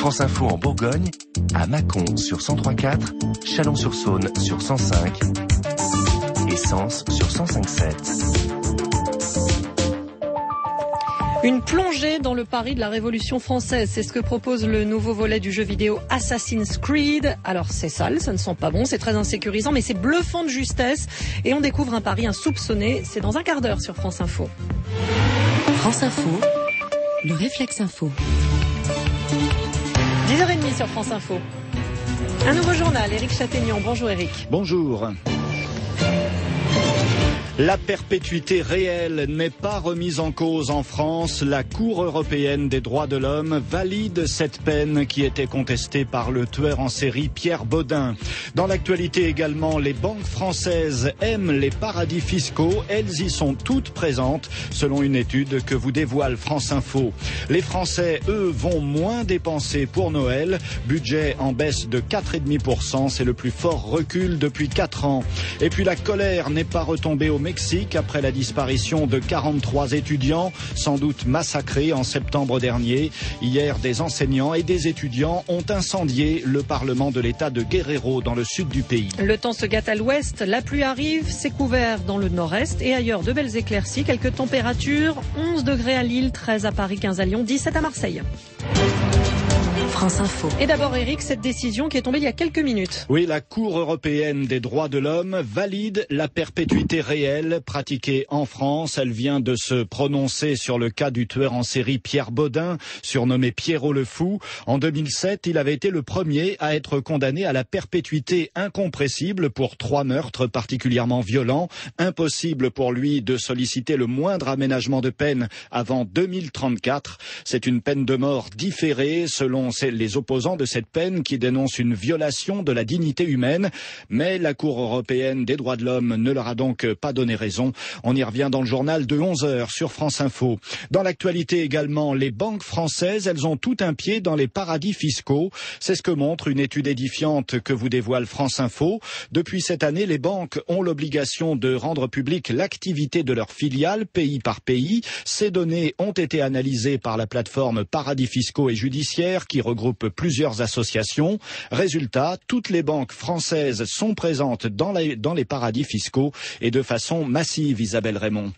France Info en Bourgogne, à Mâcon sur 103.4, Chalon-sur-Saône sur 105 et Sens sur 105.7. Une plongée dans le Paris de la Révolution française, c'est ce que propose le nouveau volet du jeu vidéo Assassin's Creed. Alors c'est sale, ça ne sent pas bon, c'est très insécurisant, mais c'est bluffant de justesse. Et on découvre un Paris insoupçonné, c'est dans un quart d'heure sur France Info. France Info, le réflexe info. 10h30 sur France Info. Un nouveau journal, Éric Châtaignan. Bonjour Éric. Bonjour. La perpétuité réelle n'est pas remise en cause en France. La Cour européenne des droits de l'homme valide cette peine qui était contestée par le tueur en série Pierre Bodin. Dans l'actualité également, les banques françaises aiment les paradis fiscaux. Elles y sont toutes présentes, selon une étude que vous dévoile France Info. Les Français, eux, vont moins dépenser pour Noël. Budget en baisse de 4,5%. C'est le plus fort recul depuis 4 ans. Et puis la colère n'est pas retombée au Mexique après la disparition de 43 étudiants, sans doute massacrés en septembre dernier. Hier, des enseignants et des étudiants ont incendié le Parlement de l'État de Guerrero dans le sud du pays. Le temps se gâte à l'ouest, la pluie arrive, c'est couvert dans le nord-est et ailleurs de belles éclaircies, quelques températures, 11 degrés à Lille, 13 à Paris, 15 à Lyon, 17 à Marseille. France Info. Et d'abord Éric, cette décision qui est tombée il y a quelques minutes. Oui, la Cour européenne des droits de l'homme valide la perpétuité réelle pratiquée en France. Elle vient de se prononcer sur le cas du tueur en série Pierre Bodin, surnommé Pierrot le Fou. En 2007, il avait été le premier à être condamné à la perpétuité incompressible pour 3 meurtres particulièrement violents. Impossible pour lui de solliciter le moindre aménagement de peine avant 2034. C'est une peine de mort différée selon les opposants de cette peine qui dénoncent une violation de la dignité humaine. Mais la Cour européenne des droits de l'homme ne leur a donc pas donné raison. On y revient dans le journal de 11h sur France Info. Dans l'actualité également, les banques françaises, elles ont tout un pied dans les paradis fiscaux. C'est ce que montre une étude édifiante que vous dévoile France Info. Depuis cette année, les banques ont l'obligation de rendre publique l'activité de leurs filiales, pays par pays. Ces données ont été analysées par la plateforme Paradis fiscaux et judiciaires qui regroupe plusieurs associations. Résultat, toutes les banques françaises sont présentes dans les paradis fiscaux et de façon massive, Isabelle Raymond.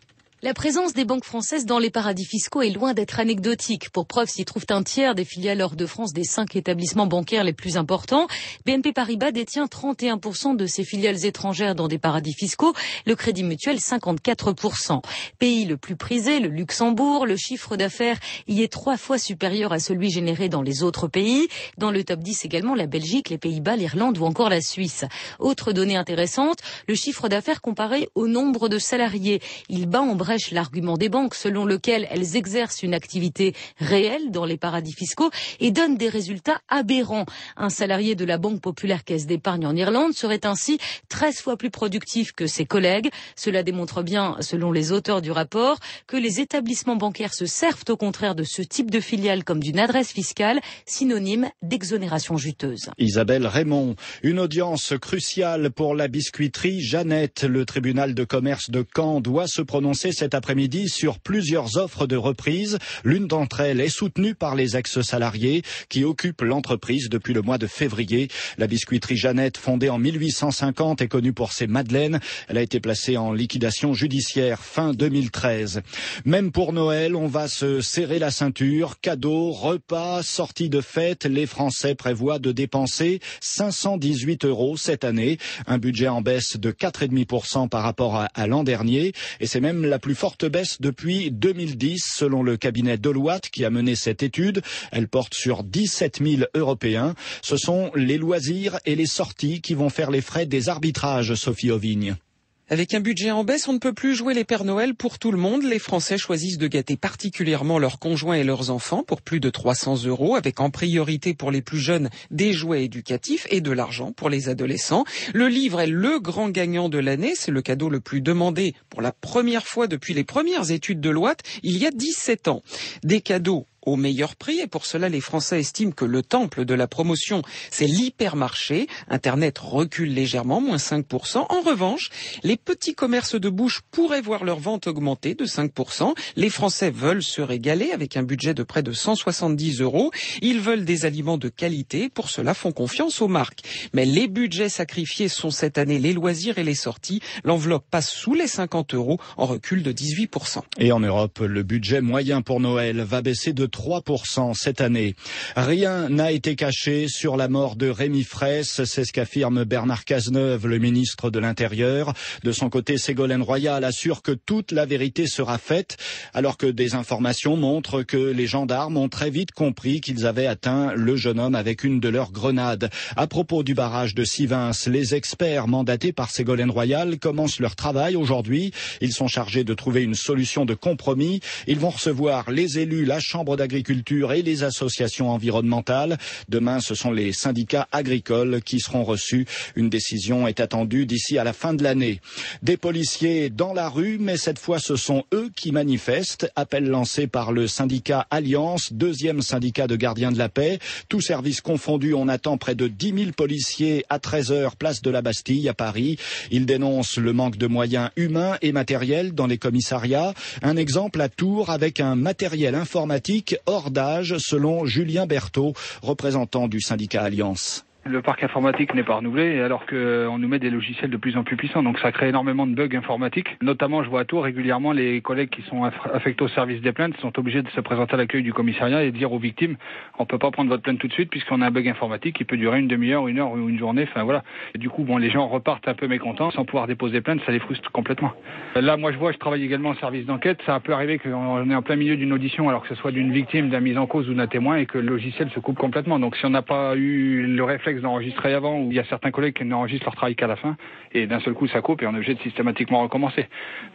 La présence des banques françaises dans les paradis fiscaux est loin d'être anecdotique. Pour preuve, s'y trouvent un tiers des filiales hors de France des 5 établissements bancaires les plus importants. BNP Paribas détient 31% de ses filiales étrangères dans des paradis fiscaux, le Crédit Mutuel 54%. Pays le plus prisé, le Luxembourg, le chiffre d'affaires y est 3 fois supérieur à celui généré dans les autres pays. Dans le top 10 également, la Belgique, les Pays-Bas, l'Irlande ou encore la Suisse. Autre donnée intéressante, le chiffre d'affaires comparé au nombre de salariés. Il bat en brèche l'argument des banques selon lequel elles exercent une activité réelle dans les paradis fiscaux et donnent des résultats aberrants. Un salarié de la Banque Populaire Caisse d'Épargne en Irlande serait ainsi 13 fois plus productif que ses collègues. Cela démontre bien, selon les auteurs du rapport, que les établissements bancaires se servent au contraire de ce type de filiale comme d'une adresse fiscale, synonyme d'exonération juteuse. Isabelle Raymond, une audience cruciale pour la biscuiterie Jeannette. Le tribunal de commerce de Caen doit se prononcer cet après-midi sur plusieurs offres de reprise. L'une d'entre elles est soutenue par les ex-salariés qui occupent l'entreprise depuis le mois de février. La biscuiterie Jeannette, fondée en 1850, est connue pour ses madeleines. Elle a été placée en liquidation judiciaire fin 2013. Même pour Noël, on va se serrer la ceinture. Cadeaux, repas, sorties de fête. Les Français prévoient de dépenser 518 € cette année. Un budget en baisse de 4,5% par rapport à l'an dernier. Et c'est même la plus forte baisse depuis 2010, selon le cabinet Deloitte qui a mené cette étude. Elle porte sur 17 000 Européens. Ce sont les loisirs et les sorties qui vont faire les frais des arbitrages, Sophie Auvigne. Avec un budget en baisse, on ne peut plus jouer les Pères Noël pour tout le monde. Les Français choisissent de gâter particulièrement leurs conjoints et leurs enfants pour plus de 300 €, avec en priorité pour les plus jeunes des jouets éducatifs et de l'argent pour les adolescents. Le livre est le grand gagnant de l'année. C'est le cadeau le plus demandé pour la première fois depuis les premières études de Deloitte, il y a 17 ans. Des cadeaux au meilleur prix. Et pour cela, les Français estiment que le temple de la promotion, c'est l'hypermarché. Internet recule légèrement, moins 5%. En revanche, les petits commerces de bouche pourraient voir leur vente augmenter de 5%. Les Français veulent se régaler avec un budget de près de 170 €. Ils veulent des aliments de qualité. Pour cela, font confiance aux marques. Mais les budgets sacrifiés sont cette année les loisirs et les sorties. L'enveloppe passe sous les 50 €, en recul de 18%. Et en Europe, le budget moyen pour Noël va baisser de 3% cette année. Rien n'a été caché sur la mort de Rémi Fraisse, c'est ce qu'affirme Bernard Cazeneuve, le ministre de l'Intérieur. De son côté, Ségolène Royal assure que toute la vérité sera faite, alors que des informations montrent que les gendarmes ont très vite compris qu'ils avaient atteint le jeune homme avec une de leurs grenades. À propos du barrage de Sivins, les experts mandatés par Ségolène Royal commencent leur travail aujourd'hui. Ils sont chargés de trouver une solution de compromis. Ils vont recevoir les élus, la Chambre d'agriculture et les associations environnementales. Demain, ce sont les syndicats agricoles qui seront reçus. Une décision est attendue d'ici à la fin de l'année. Des policiers dans la rue, mais cette fois, ce sont eux qui manifestent. Appel lancé par le syndicat Alliance, deuxième syndicat de gardiens de la paix. Tous services confondus, on attend près de 10 000 policiers à 13h, place de la Bastille à Paris. Ils dénoncent le manque de moyens humains et matériels dans les commissariats. Un exemple à Tours avec un matériel informatique hors d'âge, selon Julien Berthaud, représentant du syndicat Alliance. Le parc informatique n'est pas renouvelé alors qu'on nous met des logiciels de plus en plus puissants. Donc ça crée énormément de bugs informatiques. Notamment, je vois à Tours régulièrement les collègues qui sont affectés au service des plaintes sont obligés de se présenter à l'accueil du commissariat et dire aux victimes on peut pas prendre votre plainte tout de suite puisqu'on a un bug informatique qui peut durer une demi-heure, une heure ou une journée. Enfin voilà. Et du coup, les gens repartent un peu mécontents sans pouvoir déposer plainte. Ça les frustre complètement. Là, moi je travaille également au service d'enquête. Ça peut arriver qu'on est en plein milieu d'une audition alors que ce soit d'une victime, d'un mise en cause ou d'un témoin et que le logiciel se coupe complètement. Donc si on n'a pas eu le réflexe d'enregistrer avant, ou il y a certains collègues qui n'enregistrent leur travail qu'à la fin, et d'un seul coup ça coupe et on est obligé de systématiquement recommencer.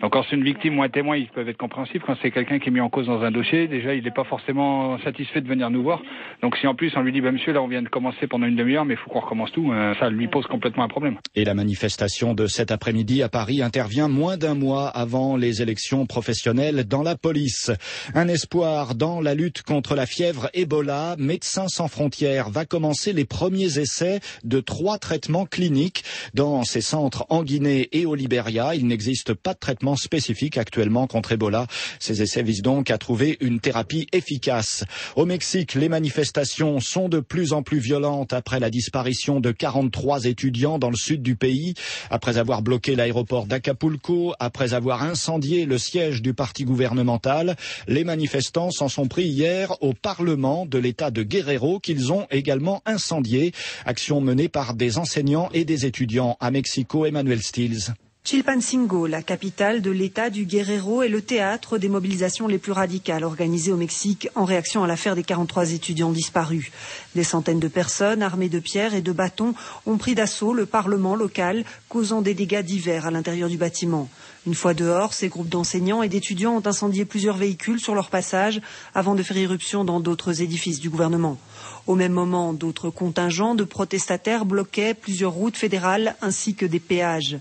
Donc quand c'est une victime ou un témoin, ils peuvent être compréhensifs. Quand c'est quelqu'un qui est mis en cause dans un dossier, déjà il n'est pas forcément satisfait de venir nous voir. Donc si en plus on lui dit monsieur là on vient de commencer pendant une demi-heure mais il faut qu'on recommence tout, ça lui pose complètement un problème. Et la manifestation de cet après-midi à Paris intervient moins d'un mois avant les élections professionnelles dans la police. Un espoir dans la lutte contre la fièvre Ebola. Médecins sans frontières va commencer les premiers essais de 3 traitements cliniques dans ces centres en Guinée et au Libéria. Il n'existe pas de traitement spécifique actuellement contre Ebola. Ces essais visent donc à trouver une thérapie efficace. Au Mexique, les manifestations sont de plus en plus violentes après la disparition de 43 étudiants dans le sud du pays, après avoir bloqué l'aéroport d'Acapulco, après avoir incendié le siège du parti gouvernemental. Les manifestants s'en sont pris hier au Parlement de l'État de Guerrero qu'ils ont également incendié. Action menée par des enseignants et des étudiants à Mexico. Emmanuel Stills. Chilpancingo, la capitale de l'État du Guerrero, est le théâtre des mobilisations les plus radicales organisées au Mexique en réaction à l'affaire des 43 étudiants disparus. Des centaines de personnes armées de pierres et de bâtons ont pris d'assaut le Parlement local, causant des dégâts divers à l'intérieur du bâtiment. Une fois dehors, ces groupes d'enseignants et d'étudiants ont incendié plusieurs véhicules sur leur passage avant de faire irruption dans d'autres édifices du gouvernement. Au même moment, d'autres contingents de protestataires bloquaient plusieurs routes fédérales ainsi que des péages.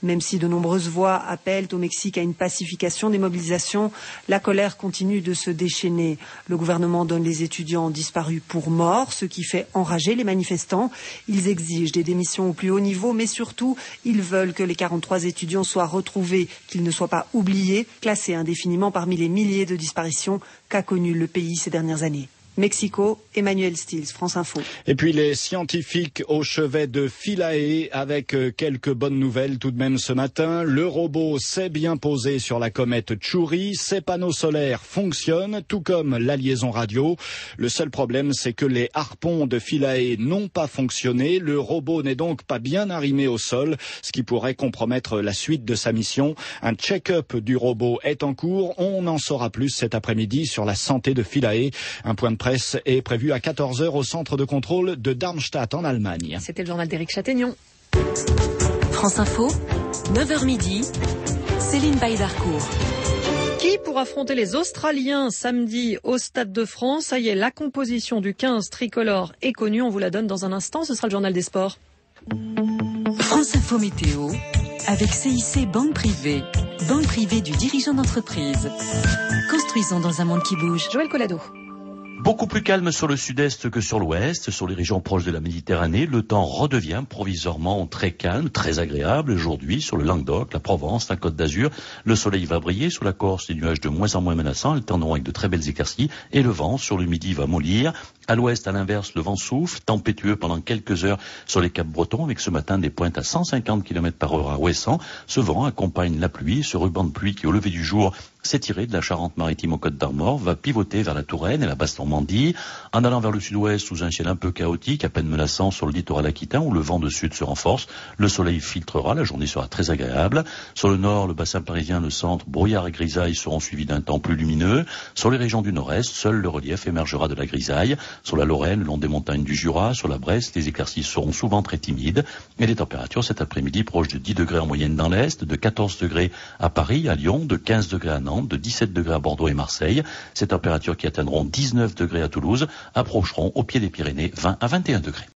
Même si de nombreuses voix appellent au Mexique à une pacification des mobilisations, la colère continue de se déchaîner. Le gouvernement donne les étudiants disparus pour morts, ce qui fait enrager les manifestants. Ils exigent des démissions au plus haut niveau, mais surtout, ils veulent que les 43 étudiants soient retrouvés, qu'ils ne soient pas oubliés, classés indéfiniment parmi les milliers de disparitions qu'a connues le pays ces dernières années. Mexico, Emmanuel Stills, France Info. Et puis les scientifiques au chevet de Philae avec quelques bonnes nouvelles tout de même ce matin. Le robot s'est bien posé sur la comète Chury. Ses panneaux solaires fonctionnent, tout comme la liaison radio. Le seul problème, c'est que les harpons de Philae n'ont pas fonctionné. Le robot n'est donc pas bien arrimé au sol, ce qui pourrait compromettre la suite de sa mission. Un check-up du robot est en cours. On en saura plus cet après-midi sur la santé de Philae. Un point de presse est prévu à 14h au centre de contrôle de Darmstadt en Allemagne. C'était le journal d'Éric Châtaignon. France Info, 9h midi, Céline Baïdarcourt. Qui pour affronter les Australiens samedi au Stade de France? Ça y est, la composition du 15 tricolore est connue. On vous la donne dans un instant. Ce sera le journal des sports. France Info Météo avec CIC Banque Privée. Banque privée du dirigeant d'entreprise. Construisons dans un monde qui bouge. Joël Collado. Beaucoup plus calme sur le sud-est que sur l'ouest. Sur les régions proches de la Méditerranée, le temps redevient provisoirement très calme, très agréable. Aujourd'hui, sur le Languedoc, la Provence, la Côte d'Azur, le soleil va briller. Sur la Corse, des nuages de moins en moins menaçants, alternant avec de très belles éclaircies. Et le vent, sur le midi, va mollir. À l'ouest, à l'inverse, le vent souffle, tempétueux pendant quelques heures sur les caps bretons, avec ce matin des pointes à 150 km par heure à Ouessant. Ce vent accompagne la pluie. Ce ruban de pluie qui, au lever du jour, s'est tiré de la Charente-Maritime aux Côtes d'Armor, va pivoter vers la Touraine et la Basse-Normandie, en allant vers le sud-ouest sous un ciel un peu chaotique, à peine menaçant sur le littoral aquitain où le vent de sud se renforce. Le soleil filtrera, la journée sera très agréable. Sur le nord, le bassin parisien, le centre, brouillard et grisaille seront suivis d'un temps plus lumineux. Sur les régions du nord-est, seul le relief émergera de la grisaille. Sur la Lorraine, le long des montagnes du Jura, sur la Bresse, les éclaircies seront souvent très timides. Et les températures cet après-midi proches de 10 degrés en moyenne dans l'est, de 14 degrés à Paris, à Lyon, de 15 degrés à Nantes, de 17 degrés à Bordeaux et Marseille. Ces températures qui atteindront 19 degrés à Toulouse approcheront au pied des Pyrénées 20 à 21 degrés.